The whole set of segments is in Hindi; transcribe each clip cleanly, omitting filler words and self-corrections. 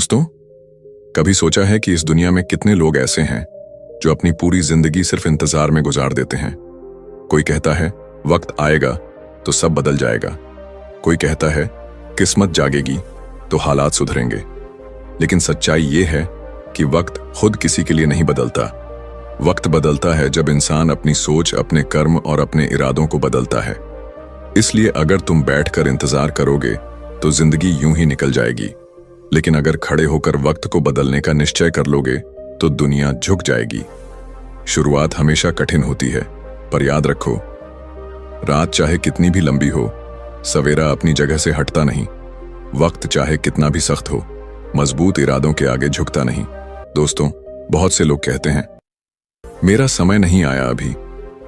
दोस्तों, कभी सोचा है कि इस दुनिया में कितने लोग ऐसे हैं जो अपनी पूरी जिंदगी सिर्फ इंतजार में गुजार देते हैं। कोई कहता है वक्त आएगा तो सब बदल जाएगा, कोई कहता है किस्मत जागेगी तो हालात सुधरेंगे। लेकिन सच्चाई ये है कि वक्त खुद किसी के लिए नहीं बदलता। वक्त बदलता है जब इंसान अपनी सोच, अपने कर्म और अपने इरादों को बदलता है। इसलिए अगर तुम बैठकर इंतजार करोगे तो जिंदगी यूं ही निकल जाएगी, लेकिन अगर खड़े होकर वक्त को बदलने का निश्चय कर लोगे तो दुनिया झुक जाएगी। शुरुआत हमेशा कठिन होती है, पर याद रखो, रात चाहे कितनी भी लंबी हो, सवेरा अपनी जगह से हटता नहीं। वक्त चाहे कितना भी सख्त हो, मजबूत इरादों के आगे झुकता नहीं। दोस्तों, बहुत से लोग कहते हैं मेरा समय नहीं आया अभी,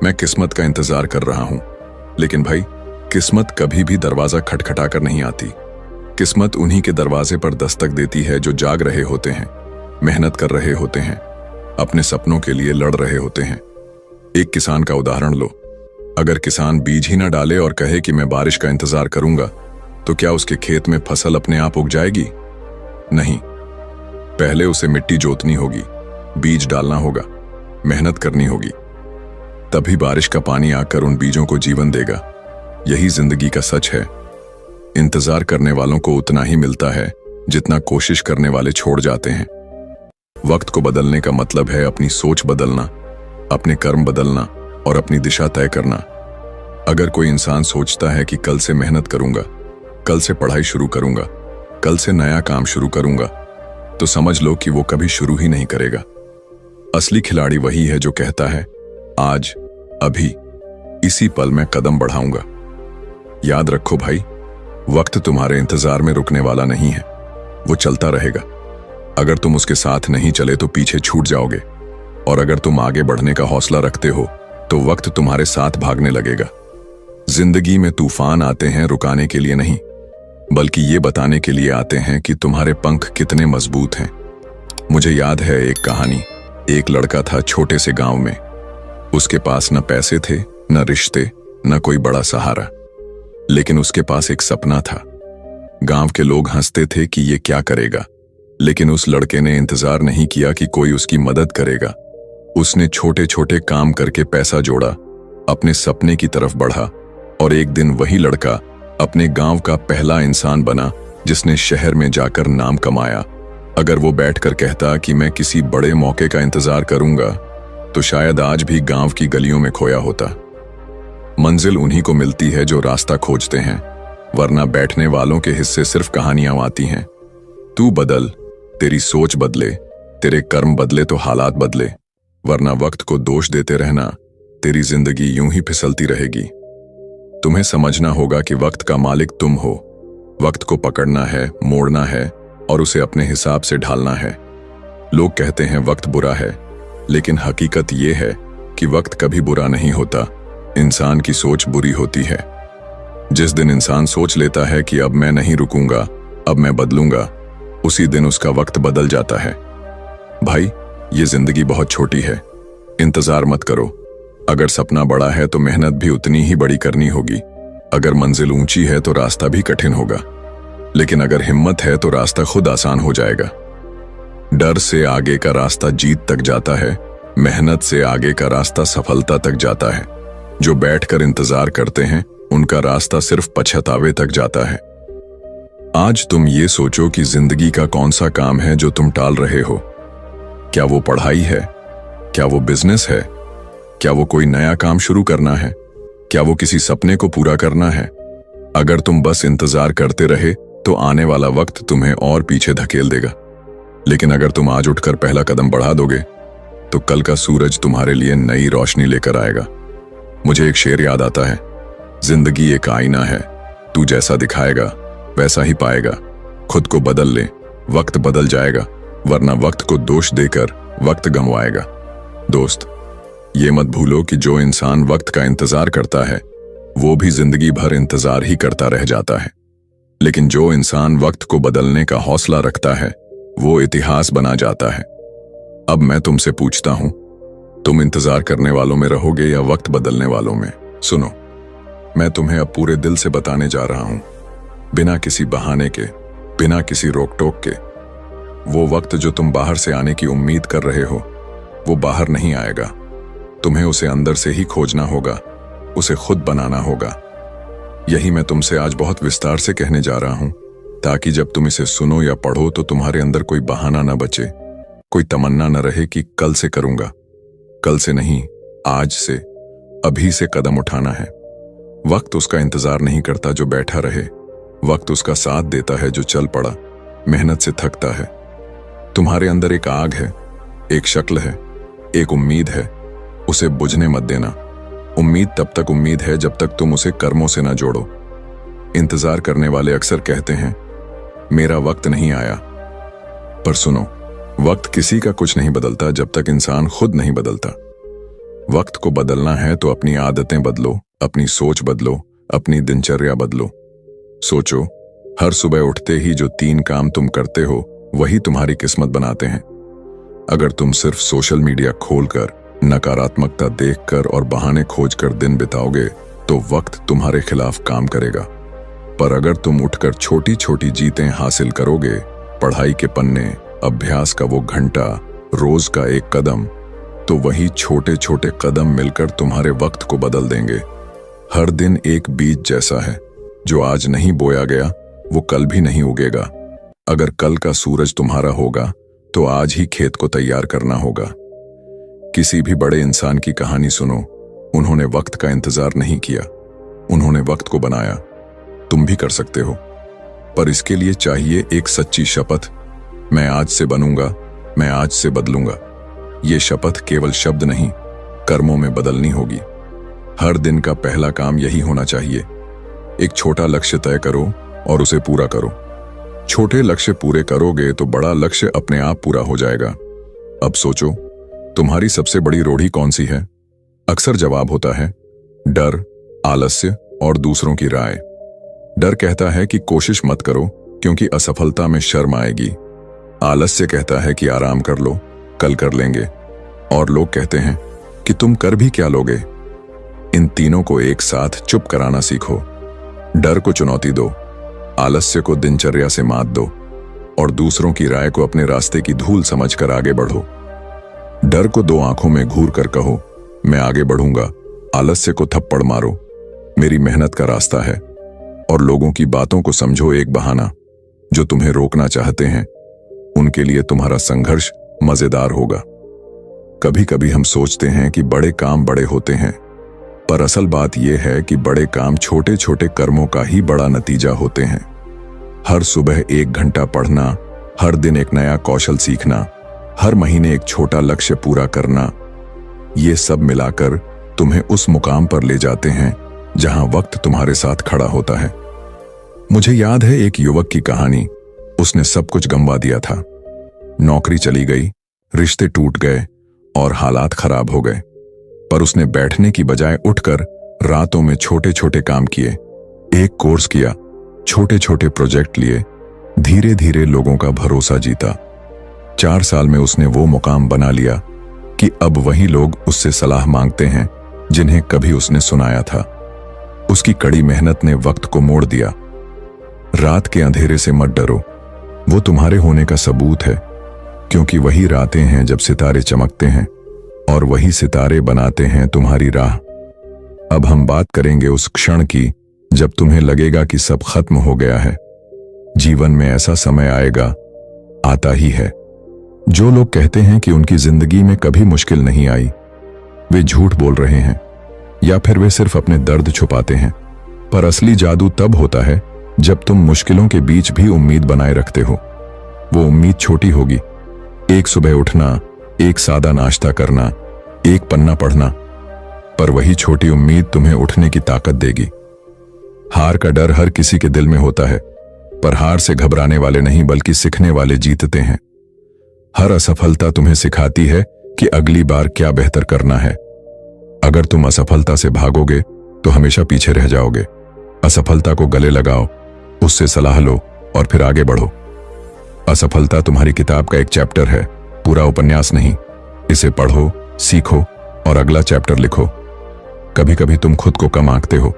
मैं किस्मत का इंतजार कर रहा हूं। लेकिन भाई, किस्मत कभी भी दरवाजा खटखटा कर नहीं आती। किस्मत उन्हीं के दरवाजे पर दस्तक देती है जो जाग रहे होते हैं, मेहनत कर रहे होते हैं, अपने सपनों के लिए लड़ रहे होते हैं। एक किसान का उदाहरण लो। अगर किसान बीज ही ना डाले और कहे कि मैं बारिश का इंतजार करूंगा, तो क्या उसके खेत में फसल अपने आप उग जाएगी? नहीं। पहले उसे मिट्टी जोतनी होगी, बीज डालना होगा, मेहनत करनी होगी, तभी बारिश का पानी आकर उन बीजों को जीवन देगा। यही जिंदगी का सच है। इंतजार करने वालों को उतना ही मिलता है जितना कोशिश करने वाले छोड़ जाते हैं। वक्त को बदलने का मतलब है अपनी सोच बदलना, अपने कर्म बदलना और अपनी दिशा तय करना। अगर कोई इंसान सोचता है कि कल से मेहनत करूंगा, कल से पढ़ाई शुरू करूंगा, कल से नया काम शुरू करूंगा, तो समझ लो कि वो कभी शुरू ही नहीं करेगा। असली खिलाड़ी वही है जो कहता है आज, अभी, इसी पल मैं कदम बढ़ाऊंगा। याद रखो भाई, वक्त तुम्हारे इंतजार में रुकने वाला नहीं है, वो चलता रहेगा। अगर तुम उसके साथ नहीं चले तो पीछे छूट जाओगे, और अगर तुम आगे बढ़ने का हौसला रखते हो तो वक्त तुम्हारे साथ भागने लगेगा। जिंदगी में तूफान आते हैं रुकाने के लिए नहीं, बल्कि ये बताने के लिए आते हैं कि तुम्हारे पंख कितने मजबूत हैं। मुझे याद है एक कहानी। एक लड़का था छोटे से गांव में। उसके पास न पैसे थे, न रिश्ते, न कोई बड़ा सहारा, लेकिन उसके पास एक सपना था। गांव के लोग हंसते थे कि ये क्या करेगा, लेकिन उस लड़के ने इंतजार नहीं किया कि कोई उसकी मदद करेगा। उसने छोटे छोटे काम करके पैसा जोड़ा, अपने सपने की तरफ बढ़ा, और एक दिन वही लड़का अपने गांव का पहला इंसान बना जिसने शहर में जाकर नाम कमाया। अगर वो बैठकर कहता कि मैं किसी बड़े मौके का इंतजार करूंगा, तो शायद आज भी गांव की गलियों में खोया होता। मंजिल उन्हीं को मिलती है जो रास्ता खोजते हैं, वरना बैठने वालों के हिस्से सिर्फ कहानियां आती हैं। तू बदल, तेरी सोच बदले, तेरे कर्म बदले तो हालात बदले, वरना वक्त को दोष देते रहना, तेरी जिंदगी यूं ही फिसलती रहेगी। तुम्हें समझना होगा कि वक्त का मालिक तुम हो। वक्त को पकड़ना है, मोड़ना है और उसे अपने हिसाब से ढालना है। लोग कहते हैं वक्त बुरा है, लेकिन हकीकत यह है कि वक्त कभी बुरा नहीं होता, इंसान की सोच बुरी होती है। जिस दिन इंसान सोच लेता है कि अब मैं नहीं रुकूंगा, अब मैं बदलूंगा, उसी दिन उसका वक्त बदल जाता है। भाई, ये जिंदगी बहुत छोटी है, इंतजार मत करो। अगर सपना बड़ा है तो मेहनत भी उतनी ही बड़ी करनी होगी। अगर मंजिल ऊंची है तो रास्ता भी कठिन होगा, लेकिन अगर हिम्मत है तो रास्ता खुद आसान हो जाएगा। डर से आगे का रास्ता जीत तक जाता है, मेहनत से आगे का रास्ता सफलता तक जाता है। जो बैठकर इंतजार करते हैं उनका रास्ता सिर्फ पछतावे तक जाता है। आज तुम ये सोचो कि जिंदगी का कौन सा काम है जो तुम टाल रहे हो। क्या वो पढ़ाई है? क्या वो बिजनेस है? क्या वो कोई नया काम शुरू करना है? क्या वो किसी सपने को पूरा करना है? अगर तुम बस इंतजार करते रहे तो आने वाला वक्त तुम्हें और पीछे धकेल देगा। लेकिन अगर तुम आज उठकर पहला कदम बढ़ा दोगे तो कल का सूरज तुम्हारे लिए नई रोशनी लेकर आएगा। मुझे एक शेर याद आता है, जिंदगी एक आईना है, तू जैसा दिखाएगा वैसा ही पाएगा। खुद को बदल ले, वक्त बदल जाएगा, वरना वक्त को दोष देकर वक्त गंवाएगा। दोस्त, ये मत भूलो कि जो इंसान वक्त का इंतजार करता है वो भी जिंदगी भर इंतजार ही करता रह जाता है, लेकिन जो इंसान वक्त को बदलने का हौसला रखता है वो इतिहास बना जाता है। अब मैं तुमसे पूछता हूं, तुम इंतजार करने वालों में रहोगे या वक्त बदलने वालों में? सुनो, मैं तुम्हें अब पूरे दिल से बताने जा रहा हूं, बिना किसी बहाने के, बिना किसी रोक टोक के। वो वक्त जो तुम बाहर से आने की उम्मीद कर रहे हो, वो बाहर नहीं आएगा। तुम्हें उसे अंदर से ही खोजना होगा, उसे खुद बनाना होगा। यही मैं तुमसे आज बहुत विस्तार से कहने जा रहा हूं, ताकि जब तुम इसे सुनो या पढ़ो तो तुम्हारे अंदर कोई बहाना न बचे, कोई तमन्ना न रहे कि कल से करूंगा। कल से नहीं, आज से, अभी से कदम उठाना है। वक्त उसका इंतजार नहीं करता जो बैठा रहे, वक्त उसका साथ देता है जो चल पड़ा, मेहनत से थकता है। तुम्हारे अंदर एक आग है, एक शक्ल है, एक उम्मीद है, उसे बुझने मत देना। उम्मीद तब तक उम्मीद है जब तक तुम उसे कर्मों से ना जोड़ो। इंतजार करने वाले अक्सर कहते हैं, मेरा वक्त नहीं आया। पर सुनो, वक्त किसी का कुछ नहीं बदलता जब तक इंसान खुद नहीं बदलता। वक्त को बदलना है तो अपनी आदतें बदलो, अपनी सोच बदलो, अपनी दिनचर्या बदलो। सोचो, हर सुबह उठते ही जो 3 काम तुम करते हो, वही तुम्हारी किस्मत बनाते हैं। अगर तुम सिर्फ सोशल मीडिया खोलकर, नकारात्मकता देखकर और बहाने खोजकर दिन बिताओगे तो वक्त तुम्हारे खिलाफ काम करेगा। पर अगर तुम उठकर छोटी छोटी जीतें हासिल करोगे, पढ़ाई के पन्ने, अभ्यास का वो घंटा, रोज का एक कदम, तो वही छोटे छोटे कदम मिलकर तुम्हारे वक्त को बदल देंगे। हर दिन एक बीज जैसा है, जो आज नहीं बोया गया वो कल भी नहीं उगेगा। अगर कल का सूरज तुम्हारा होगा तो आज ही खेत को तैयार करना होगा। किसी भी बड़े इंसान की कहानी सुनो, उन्होंने वक्त का इंतजार नहीं किया, उन्होंने वक्त को बनाया। तुम भी कर सकते हो, पर इसके लिए चाहिए एक सच्ची शपथ। मैं आज से बनूंगा, मैं आज से बदलूंगा। ये शपथ केवल शब्द नहीं, कर्मों में बदलनी होगी। हर दिन का पहला काम यही होना चाहिए, एक छोटा लक्ष्य तय करो और उसे पूरा करो। छोटे लक्ष्य पूरे करोगे तो बड़ा लक्ष्य अपने आप पूरा हो जाएगा। अब सोचो, तुम्हारी सबसे बड़ी रूढ़ी कौन सी है? अक्सर जवाब होता है डर, आलस्य और दूसरों की राय। डर कहता है कि कोशिश मत करो क्योंकि असफलता में शर्म आएगी। आलस्य कहता है कि आराम कर लो, कल कर लेंगे। और लोग कहते हैं कि तुम कर भी क्या लोगे। इन तीनों को एक साथ चुप कराना सीखो। डर को चुनौती दो, आलस्य को दिनचर्या से मात दो और दूसरों की राय को अपने रास्ते की धूल समझकर आगे बढ़ो। डर को 2 आंखों में घूर कर कहो, मैं आगे बढ़ूंगा। आलस्य को थप्पड़ मारो, मेरी मेहनत का रास्ता है। और लोगों की बातों को समझो एक बहाना। जो तुम्हें रोकना चाहते हैं, उनके लिए तुम्हारा संघर्ष मजेदार होगा। कभी कभी हम सोचते हैं कि बड़े काम बड़े होते हैं, पर असल बात यह है कि बड़े काम छोटे छोटे कर्मों का ही बड़ा नतीजा होते हैं। हर सुबह 1 घंटा पढ़ना, हर दिन एक नया कौशल सीखना, हर महीने एक छोटा लक्ष्य पूरा करना, ये सब मिलाकर तुम्हें उस मुकाम पर ले जाते हैं जहां वक्त तुम्हारे साथ खड़ा होता है। मुझे याद है एक युवक की कहानी। उसने सब कुछ गंवा दिया था। नौकरी चली गई, रिश्ते टूट गए और हालात खराब हो गए। पर उसने बैठने की बजाय उठकर रातों में छोटे छोटे काम किए, एक कोर्स किया, छोटे छोटे प्रोजेक्ट लिए, धीरे धीरे लोगों का भरोसा जीता। 4 साल में उसने वो मुकाम बना लिया कि अब वही लोग उससे सलाह मांगते हैं जिन्हें कभी उसने सुनाया था। उसकी कड़ी मेहनत ने वक्त को मोड़ दिया। रात के अंधेरे से मत डरो, वो तुम्हारे होने का सबूत है, क्योंकि वही रातें हैं जब सितारे चमकते हैं और वही सितारे बनाते हैं तुम्हारी राह। अब हम बात करेंगे उस क्षण की जब तुम्हें लगेगा कि सब खत्म हो गया है। जीवन में ऐसा समय आएगा, आता ही है। जो लोग कहते हैं कि उनकी जिंदगी में कभी मुश्किल नहीं आई, वे झूठ बोल रहे हैं या फिर वे सिर्फ अपने दर्द छुपाते हैं। पर असली जादू तब होता है जब तुम मुश्किलों के बीच भी उम्मीद बनाए रखते हो। वो उम्मीद छोटी होगी, एक सुबह उठना, एक सादा नाश्ता करना, एक पन्ना पढ़ना, पर वही छोटी उम्मीद तुम्हें उठने की ताकत देगी। हार का डर हर किसी के दिल में होता है, पर हार से घबराने वाले नहीं बल्कि सीखने वाले जीतते हैं। हर असफलता तुम्हें सिखाती है कि अगली बार क्या बेहतर करना है। अगर तुम असफलता से भागोगे तो हमेशा पीछे रह जाओगे। असफलता को गले लगाओ, उससे सलाह लो और फिर आगे बढ़ो। असफलता तुम्हारी किताब का एक चैप्टर है, पूरा उपन्यास नहीं। इसे पढ़ो, सीखो और अगला चैप्टर लिखो। कभी कभी तुम खुद को कम आंकते हो,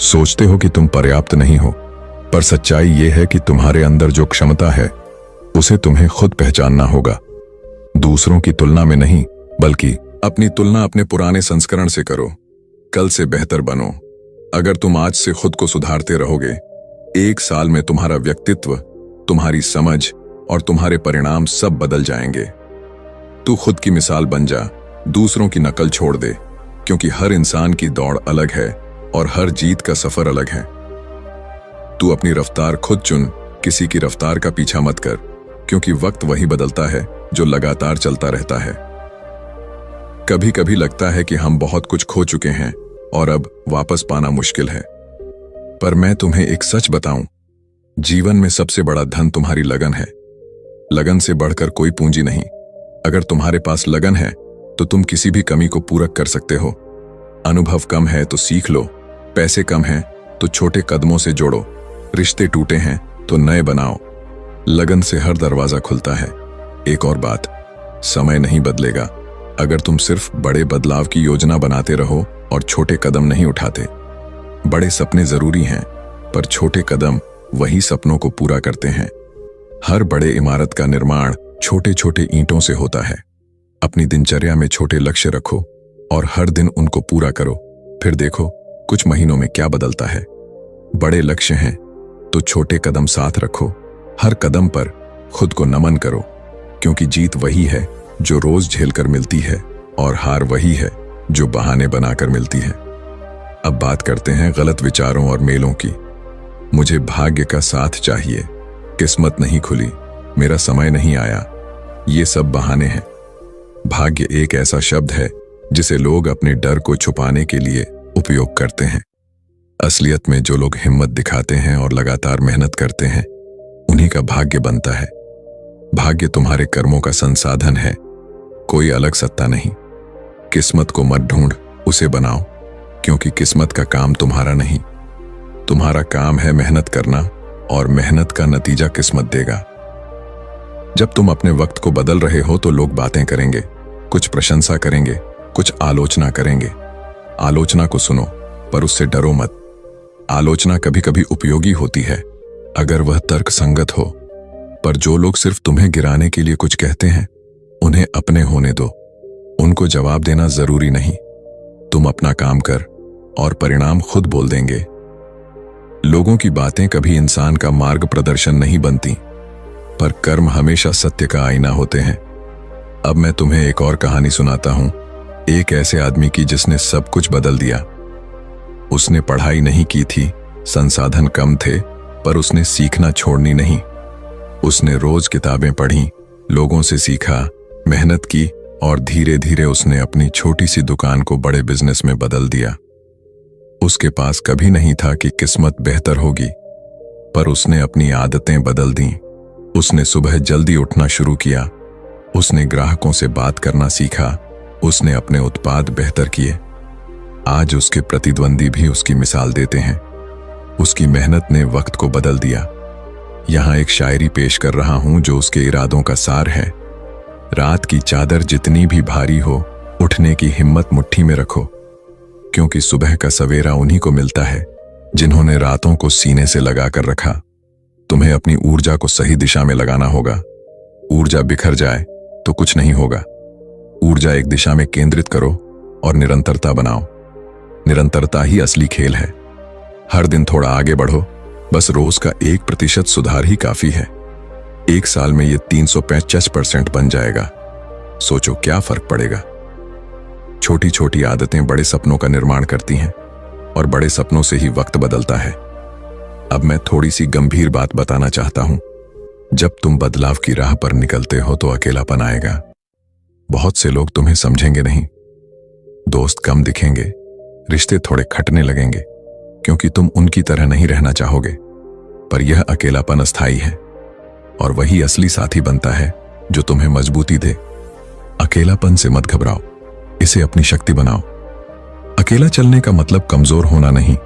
सोचते हो कि तुम पर्याप्त नहीं हो, पर सच्चाई यह है कि तुम्हारे अंदर जो क्षमता है उसे तुम्हें खुद पहचानना होगा। दूसरों की तुलना में नहीं, बल्कि अपनी तुलना अपने पुराने संस्करण से करो। कल से बेहतर बनो। अगर तुम आज से खुद को सुधारते रहोगे, 1 साल में तुम्हारा व्यक्तित्व, तुम्हारी समझ और तुम्हारे परिणाम सब बदल जाएंगे। तू खुद की मिसाल बन जा, दूसरों की नकल छोड़ दे, क्योंकि हर इंसान की दौड़ अलग है और हर जीत का सफर अलग है। तू अपनी रफ्तार खुद चुन, किसी की रफ्तार का पीछा मत कर, क्योंकि वक्त वही बदलता है जो लगातार चलता रहता है। कभी कभी लगता है कि हम बहुत कुछ खो चुके हैं और अब वापस पाना मुश्किल है, पर मैं तुम्हें एक सच बताऊं, जीवन में सबसे बड़ा धन तुम्हारी लगन है। लगन से बढ़कर कोई पूंजी नहीं। अगर तुम्हारे पास लगन है तो तुम किसी भी कमी को पूरा कर सकते हो। अनुभव कम है तो सीख लो, पैसे कम हैं तो छोटे कदमों से जोड़ो, रिश्ते टूटे हैं तो नए बनाओ। लगन से हर दरवाजा खुलता है। एक और बात, समय नहीं बदलेगा अगर तुम सिर्फ बड़े बदलाव की योजना बनाते रहो और छोटे कदम नहीं उठाते। बड़े सपने जरूरी हैं, पर छोटे कदम वही सपनों को पूरा करते हैं। हर बड़े इमारत का निर्माण छोटे छोटे ईंटों से होता है। अपनी दिनचर्या में छोटे लक्ष्य रखो और हर दिन उनको पूरा करो, फिर देखो कुछ महीनों में क्या बदलता है। बड़े लक्ष्य हैं तो छोटे कदम साथ रखो। हर कदम पर खुद को नमन करो, क्योंकि जीत वही है जो रोज झेलकर मिलती है और हार वही है जो बहाने बनाकर मिलती है। अब बात करते हैं गलत विचारों और मेलों की। मुझे भाग्य का साथ चाहिए, किस्मत नहीं खुली, मेरा समय नहीं आया, ये सब बहाने हैं। भाग्य एक ऐसा शब्द है जिसे लोग अपने डर को छुपाने के लिए उपयोग करते हैं। असलियत में जो लोग हिम्मत दिखाते हैं और लगातार मेहनत करते हैं, उन्हीं का भाग्य बनता है। भाग्य तुम्हारे कर्मों का संसाधन है, कोई अलग सत्ता नहीं। किस्मत को मत ढूंढ, उसे बनाओ, क्योंकि किस्मत का काम तुम्हारा नहीं। तुम्हारा काम है मेहनत करना, और मेहनत का नतीजा किस्मत देगा। जब तुम अपने वक्त को बदल रहे हो तो लोग बातें करेंगे, कुछ प्रशंसा करेंगे, कुछ आलोचना करेंगे। आलोचना को सुनो, पर उससे डरो मत। आलोचना कभी कभी उपयोगी होती है अगर वह तर्क संगत हो, पर जो लोग सिर्फ तुम्हें गिराने के लिए कुछ कहते हैं, उन्हें अपने होने दो। उनको जवाब देना जरूरी नहीं। तुम अपना काम कर और परिणाम खुद बोल देंगे। लोगों की बातें कभी इंसान का मार्ग प्रदर्शन नहीं बनती, पर कर्म हमेशा सत्य का आईना होते हैं। अब मैं तुम्हें एक और कहानी सुनाता हूं, एक ऐसे आदमी की जिसने सब कुछ बदल दिया। उसने पढ़ाई नहीं की थी, संसाधन कम थे, पर उसने सीखना छोड़नी नहीं। उसने रोज किताबें पढ़ी, लोगों से सीखा, मेहनत की और धीरे धीरे उसने अपनी छोटी सी दुकान को बड़े बिजनेस में बदल दिया। उसके पास कभी नहीं था कि किस्मत बेहतर होगी, पर उसने अपनी आदतें बदल दी। उसने सुबह जल्दी उठना शुरू किया, उसने ग्राहकों से बात करना सीखा, उसने अपने उत्पाद बेहतर किए। आज उसके प्रतिद्वंदी भी उसकी मिसाल देते हैं। उसकी मेहनत ने वक्त को बदल दिया। यहां एक शायरी पेश कर रहा हूं जो उसके इरादों का सार है। रात की चादर जितनी भी भारी हो, उठने की हिम्मत मुट्ठी में रखो, क्योंकि सुबह का सवेरा उन्हीं को मिलता है जिन्होंने रातों को सीने से लगा कर रखा। तुम्हें अपनी ऊर्जा को सही दिशा में लगाना होगा। ऊर्जा बिखर जाए तो कुछ नहीं होगा। ऊर्जा एक दिशा में केंद्रित करो और निरंतरता बनाओ। निरंतरता ही असली खेल है। हर दिन थोड़ा आगे बढ़ो, बस रोज का 1% सुधार ही काफी है। 1 साल में ये 350% बन जाएगा। सोचो क्या फर्क पड़ेगा। छोटी छोटी आदतें बड़े सपनों का निर्माण करती हैं, और बड़े सपनों से ही वक्त बदलता है। अब मैं थोड़ी सी गंभीर बात बताना चाहता हूं। जब तुम बदलाव की राह पर निकलते हो तो अकेलापन आएगा। बहुत से लोग तुम्हें समझेंगे नहीं, दोस्त कम दिखेंगे, रिश्ते थोड़े खटने लगेंगे, क्योंकि तुम उनकी तरह नहीं रहना चाहोगे। पर यह अकेलापन अस्थायी है, और वही असली साथी बनता है जो तुम्हें मजबूती दे। अकेलापन से मत घबराओ, इसे अपनी शक्ति बनाओ। अकेला चलने का मतलब कमजोर होना नहीं,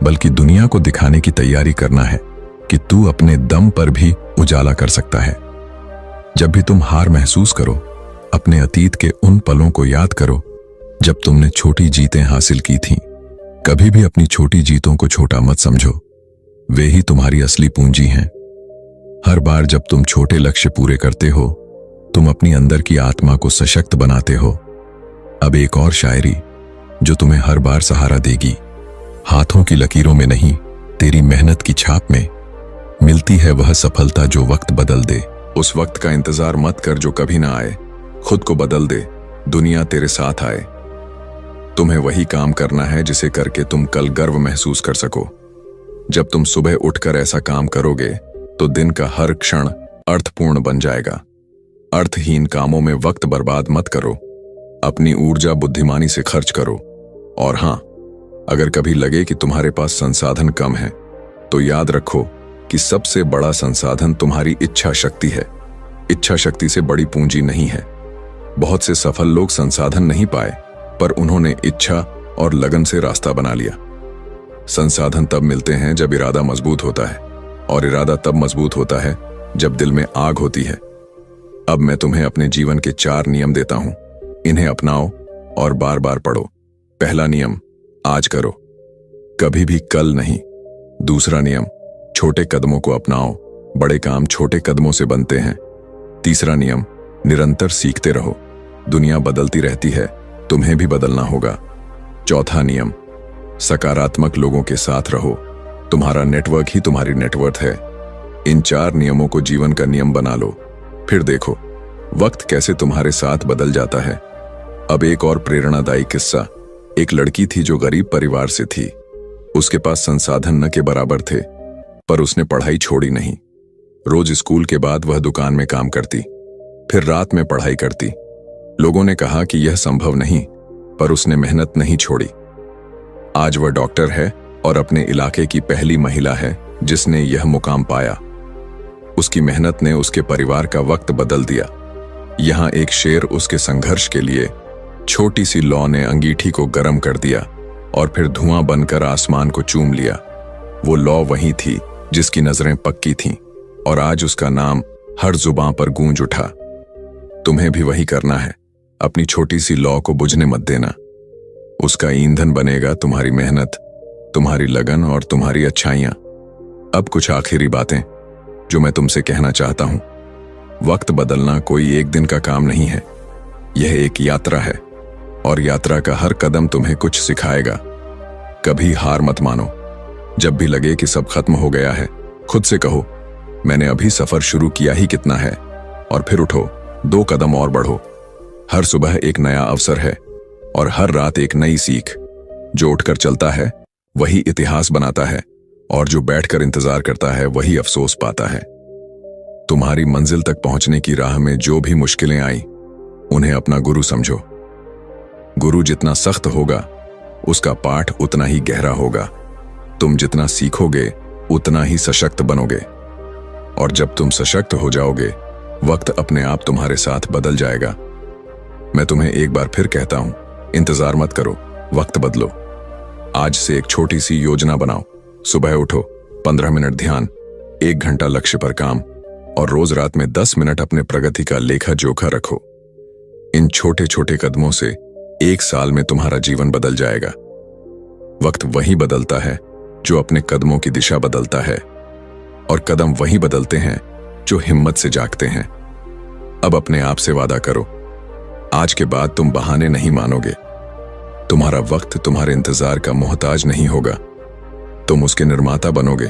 बल्कि दुनिया को दिखाने की तैयारी करना है कि तू अपने दम पर भी उजाला कर सकता है। जब भी तुम हार महसूस करो, अपने अतीत के उन पलों को याद करो जब तुमने छोटी जीतें हासिल की थीं। कभी भी अपनी छोटी जीतों को छोटा मत समझो, वे ही तुम्हारी असली पूंजी हैं। हर बार जब तुम छोटे लक्ष्य पूरे करते हो, तुम अपनी अंदर की आत्मा को सशक्त बनाते हो। अब एक और शायरी जो तुम्हें हर बार सहारा देगी। हाथों की लकीरों में नहीं, तेरी मेहनत की छाप में मिलती है वह सफलता जो वक्त बदल दे। उस वक्त का इंतजार मत कर जो कभी ना आए, खुद को बदल दे, दुनिया तेरे साथ आए। तुम्हें वही काम करना है जिसे करके तुम कल गर्व महसूस कर सको। जब तुम सुबह उठकर ऐसा काम करोगे तो दिन का हर क्षण अर्थपूर्ण बन जाएगा। अर्थहीन कामों में वक्त बर्बाद मत करो, अपनी ऊर्जा बुद्धिमानी से खर्च करो। और हां, अगर कभी लगे कि तुम्हारे पास संसाधन कम है, तो याद रखो कि सबसे बड़ा संसाधन तुम्हारी इच्छा शक्ति है। इच्छा शक्ति से बड़ी पूंजी नहीं है। बहुत से सफल लोग संसाधन नहीं पाए, पर उन्होंने इच्छा और लगन से रास्ता बना लिया। संसाधन तब मिलते हैं जब इरादा मजबूत होता है, और इरादा तब मजबूत होता है जब दिल में आग होती है। अब मैं तुम्हें अपने जीवन के 4 नियम देता हूं। इन्हें अपनाओ और बार बार पढ़ो। पहला नियम, आज करो, कभी भी कल नहीं। दूसरा नियम, छोटे कदमों को अपनाओ, बड़े काम छोटे कदमों से बनते हैं। तीसरा नियम, निरंतर सीखते रहो, दुनिया बदलती रहती है, तुम्हें भी बदलना होगा। चौथा नियम, सकारात्मक लोगों के साथ रहो, तुम्हारा नेटवर्क ही तुम्हारी नेटवर्थ है। इन 4 नियमों को जीवन का नियम बना लो, फिर देखो वक्त कैसे तुम्हारे साथ बदल जाता है। अब एक और प्रेरणादायी किस्सा। एक लड़की थी जो गरीब परिवार से थी। उसके पास संसाधन न के बराबर थे, पर उसने पढ़ाई छोड़ी नहीं। रोज स्कूल के बाद वह दुकान में काम करती, फिर रात में पढ़ाई करती। लोगों ने कहा कि यह संभव नहीं, पर उसने मेहनत नहीं छोड़ी। आज वह डॉक्टर है और अपने इलाके की पहली महिला है जिसने यह मुकाम पाया। उसकी मेहनत ने उसके परिवार का वक्त बदल दिया। यहां एक शेर उसके संघर्ष के लिए छोटी सी लौ ने अंगीठी को गर्म कर दिया और फिर धुआं बनकर आसमान को चूम लिया। वो लौ वही थी जिसकी नजरें पक्की थीं, और आज उसका नाम हर जुबां पर गूंज उठा। तुम्हें भी वही करना है। अपनी छोटी सी लौ को बुझने मत देना। उसका ईंधन बनेगा तुम्हारी मेहनत, तुम्हारी लगन और तुम्हारी अच्छाइयां। अब कुछ आखिरी बातें जो मैं तुमसे कहना चाहता हूं। वक्त बदलना कोई एक दिन का काम नहीं है, यह एक यात्रा है, और यात्रा का हर कदम तुम्हें कुछ सिखाएगा। कभी हार मत मानो। जब भी लगे कि सब खत्म हो गया है, खुद से कहो, मैंने अभी सफर शुरू किया ही कितना है, और फिर उठो, 2 कदम और बढ़ो। हर सुबह एक नया अवसर है, और हर रात एक नई सीख। जो उठकर चलता है वही इतिहास बनाता है, और जो बैठकर इंतजार करता है वही अफसोस पाता है। तुम्हारी मंजिल तक पहुंचने की राह में जो भी मुश्किलें आई, उन्हें अपना गुरु समझो। गुरु जितना सख्त होगा, उसका पाठ उतना ही गहरा होगा। तुम जितना सीखोगे, उतना ही सशक्त बनोगे, और जब तुम सशक्त हो जाओगे, वक्त अपने आप तुम्हारे साथ बदल जाएगा। मैं तुम्हें एक बार फिर कहता हूं, इंतजार मत करो, वक्त बदलो। आज से एक छोटी सी योजना बनाओ। सुबह उठो, 15 मिनट ध्यान, 1 घंटा लक्ष्य पर काम, और रोज रात में 10 मिनट अपने प्रगति का लेखा जोखा रखो। इन छोटे छोटे कदमों से 1 साल में तुम्हारा जीवन बदल जाएगा। वक्त वही बदलता है जो अपने कदमों की दिशा बदलता है, और कदम वही बदलते हैं जो हिम्मत से जागते हैं। अब अपने आप से वादा करो, आज के बाद तुम बहाने नहीं मानोगे। तुम्हारा वक्त तुम्हारे इंतजार का मोहताज नहीं होगा, तुम उसके निर्माता बनोगे।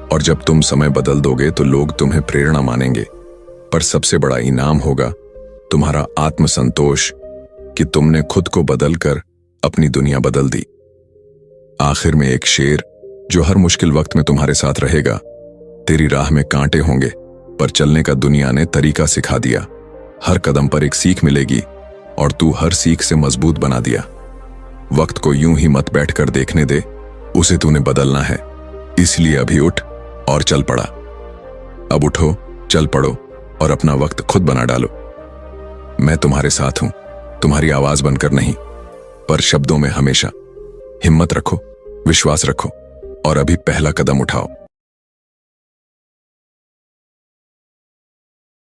और जब तुम समय बदल दोगे तो लोग तुम्हें प्रेरणा मानेंगे, पर सबसे बड़ा इनाम होगा तुम्हारा आत्मसंतोष कि तुमने खुद को बदलकर अपनी दुनिया बदल दी। आखिर में एक शेर जो हर मुश्किल वक्त में तुम्हारे साथ रहेगा। तेरी राह में कांटे होंगे, पर चलने का दुनिया ने तरीका सिखा दिया। हर कदम पर एक सीख मिलेगी, और तू हर सीख से मजबूत बना दिया। वक्त को यूं ही मत बैठकर देखने दे, उसे तूने बदलना है। इसलिए अभी उठ और चल पड़ा। अब उठो, चल पड़ो, और अपना वक्त खुद बना डालो। मैं तुम्हारे साथ हूं, तुम्हारी आवाज बनकर नहीं, पर शब्दों में हमेशा। हिम्मत रखो, विश्वास रखो, और अभी पहला कदम उठाओ।